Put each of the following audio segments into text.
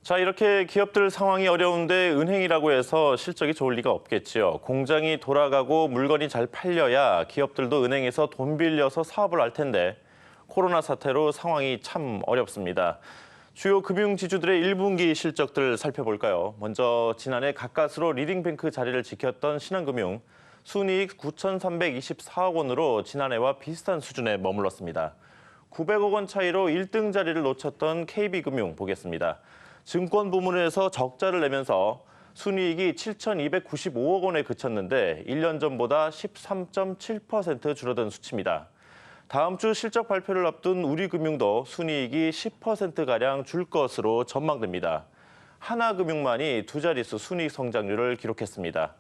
자, 이렇게 기업들 상황이 어려운데 은행이라고 해서 실적이 좋을 리가 없겠지요. 공장이 돌아가고 물건이 잘 팔려야 기업들도 은행에서 돈 빌려서 사업을 할 텐데 코로나 사태로 상황이 참 어렵습니다. 주요 금융지주들의 1분기 실적들 살펴볼까요? 먼저 지난해 가까스로 리딩뱅크 자리를 지켰던 신한금융, 순이익 9,324억 원으로 지난해와 비슷한 수준에 머물렀습니다. 900억 원 차이로 1등 자리를 놓쳤던 KB금융 보겠습니다. 증권 부문에서 적자를 내면서 순이익이 7,295억 원에 그쳤는데 1년 전보다 13.7% 줄어든 수치입니다. 다음 주 실적 발표를 앞둔 우리금융도 순이익이 10%가량 줄 것으로 전망됩니다. 하나금융만이 두 자릿수 순이익 성장률을 기록했습니다.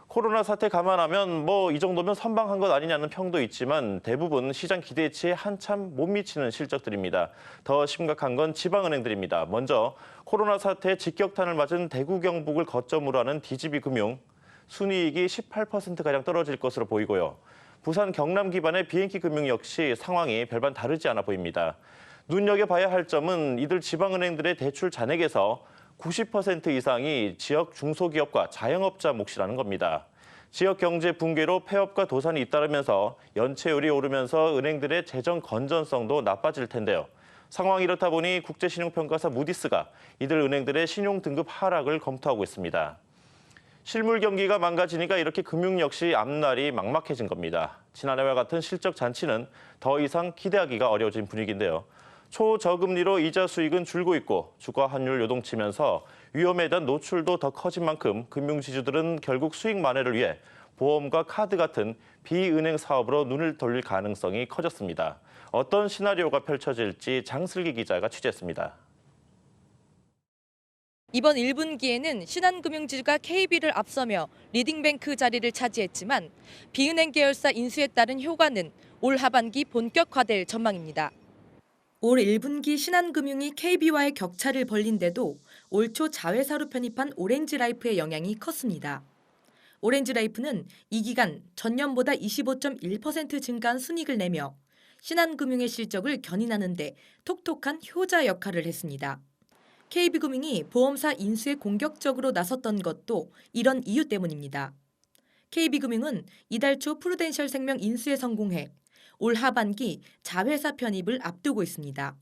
코로나 사태 감안하면 이 정도면 선방한 것 아니냐는 평도 있지만 대부분 시장 기대치에 한참 못 미치는 실적들입니다. 더 심각한 건 지방은행들입니다. 먼저 코로나 사태에 직격탄을 맞은 대구 경북을 거점으로 하는 DGB금융, 순이익이 18%가량 떨어질 것으로 보이고요. 부산 경남 기반의 BNK 금융 역시 상황이 별반 다르지 않아 보입니다. 눈여겨봐야 할 점은 이들 지방은행들의 대출 잔액에서 90% 이상이 지역 중소기업과 자영업자 몫이라는 겁니다. 지역 경제 붕괴로 폐업과 도산이 잇따르면서 연체율이 오르면서 은행들의 재정 건전성도 나빠질 텐데요. 상황이 이렇다 보니 국제신용평가사 무디스가 이들 은행들의 신용 등급 하락을 검토하고 있습니다. 실물 경기가 망가지니까 이렇게 금융 역시 앞날이 막막해진 겁니다. 지난해와 같은 실적 잔치는 더 이상 기대하기가 어려워진 분위기인데요. 초저금리로 이자 수익은 줄고 있고 주가 환율 요동치면서 위험에 대한 노출도 더 커진 만큼 금융지주들은 결국 수익 만회를 위해 보험과 카드 같은 비은행 사업으로 눈을 돌릴 가능성이 커졌습니다. 어떤 시나리오가 펼쳐질지 장슬기 기자가 취재했습니다. 이번 1분기에는 신한금융지주가 KB를 앞서며 리딩뱅크 자리를 차지했지만 비은행 계열사 인수에 따른 효과는 올 하반기 본격화될 전망입니다. 올 1분기 신한금융이 KB와의 격차를 벌린데도 올 초 자회사로 편입한 오렌지라이프의 영향이 컸습니다. 오렌지라이프는 이 기간 전년보다 25.1% 증가한 순이익을 내며 신한금융의 실적을 견인하는 데 톡톡한 효자 역할을 했습니다. KB금융이 보험사 인수에 공격적으로 나섰던 것도 이런 이유 때문입니다. KB금융은 이달 초 프루덴셜 생명 인수에 성공해 올 하반기 자회사 편입을 앞두고 있습니다.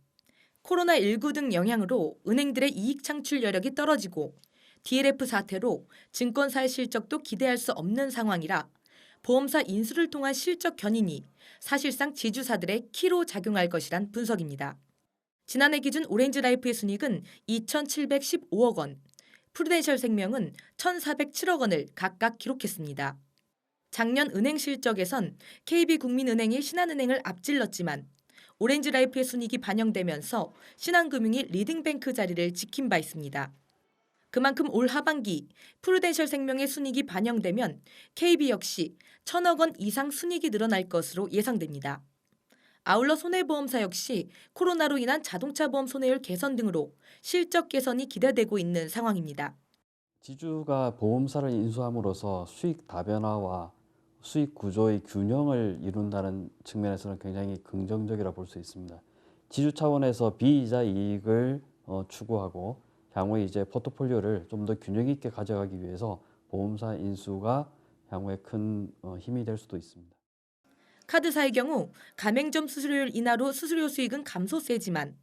코로나19 등 영향으로 은행들의 이익 창출 여력이 떨어지고 DLF 사태로 증권사의 실적도 기대할 수 없는 상황이라 보험사 인수를 통한 실적 견인이 사실상 지주사들의 키로 작용할 것이란 분석입니다. 지난해 기준 오렌지라이프의 순이익은 2,715억 원, 프루덴셜 생명은 1,407억 원을 각각 기록했습니다. 작년 은행 실적에선 KB국민은행이 신한은행을 앞질렀지만 오렌지라이프의 순이익이 반영되면서 신한금융이 리딩뱅크 자리를 지킨 바 있습니다. 그만큼 올 하반기 프루덴셜 생명의 순이익이 반영되면 KB 역시 1,000억 원 이상 순이익이 늘어날 것으로 예상됩니다. 아울러 손해보험사 역시 코로나로 인한 자동차 보험 손해율 개선 등으로 실적 개선이 기대되고 있는 상황입니다. 지주가 보험사를 인수함으로써 수익 다변화와 수익 구조의 균형을 이룬다는 측면에서는 굉장히 긍정적이라 볼 수 있습니다. 지주 차원에서 비이자 이익을 추구하고 향후에 이제 포트폴리오를 좀 더 균형 있게 가져가기 위해서 보험사 인수가 향후에 큰 힘이 될 수도 있습니다. 카드사의 경우 가맹점 수수료율 인하로 수수료 수익은 감소세지만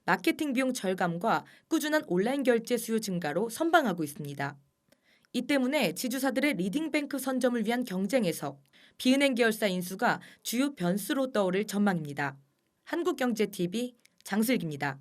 마케팅 비용 절감과 꾸준한 온라인 결제 수요 증가로 선방하고 있습니다. 이 때문에 지주사들의 리딩뱅크 선점을 위한 경쟁에서 비은행 계열사 인수가 주요 변수로 떠오를 전망입니다. 한국경제TV 장슬기입니다.